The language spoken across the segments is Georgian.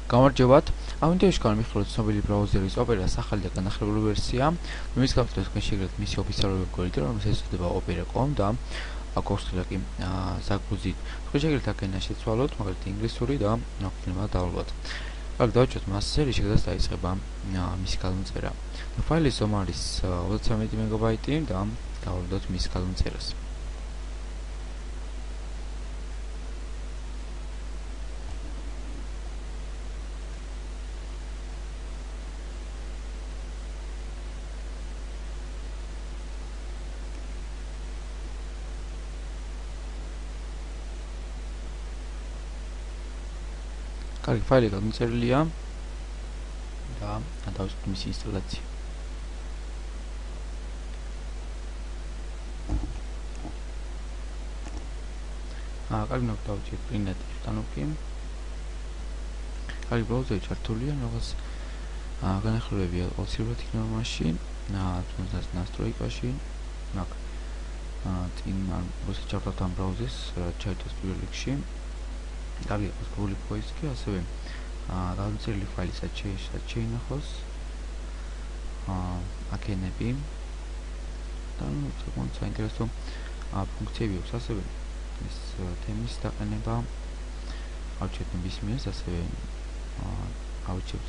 გამარჯობათ. ამ ვიდეოში განვიხილოთ ცნობილი ბრაუზერის Opera-ს ახალი და განახლებული ვერსია. მის გამოცდას თქვენ შეგიძლიათ მისი ოფიციალური ვებგვერდი, რომელიც ეწოდება opera.com და აქვს ლინკი საგუზით. თქვენ შეგიძლიათ აქედან შეცვალოთ, მაგალითად ინგლისური და ნახულება დავალოთ. აქ დავუჭოთ მასზე, რის შედეგად დაიწყება მისი გადამწერა. ფაილის ზომა არის 33 მეგაბაიტი და დავალოთ მის გადამწერას. კარგი, ფაილი გადამწერილია და დავიწყოთ მისი ინსტალაცია. კარგი, დავუჭირთ პრინტ სტანოკი. კარგი, ბრაუზერი ჩართულია, რაღაც განახლებები ოცირovat იქნება მაშინ, თუნდაც ნასტროიკაში, მაგ წინ როცა ჩავთავთ ამ ბრაუზერს, ჩაითვალოთ პირველ რიგში. კარგი, გული პოისკი, ასევე გადამწერილი ფაილისაც შეინახოს. აკენები და საკმაოდ საინტერესო ფუნქციები აქვს, ასევე ეს თემის დაყენება, ავჭერთ ნებისმიერს, ასევე ავჭერთ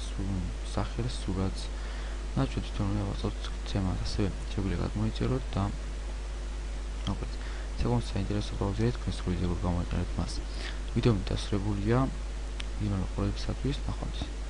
სახელს, სურათს, ნაჩვენებთ თვითონ ვიღაცას ცემას, ასევე შეგვიძლია გადმოიწეროთ და მოკლედ საკმაოდ საინტერესო ბრაუზერია, თქვენ სრულიად როგორ გამოიყენებთ მას. ვიდეო დასრულებულია. იმედი, რომ ყურებისათვის ნახვამდის.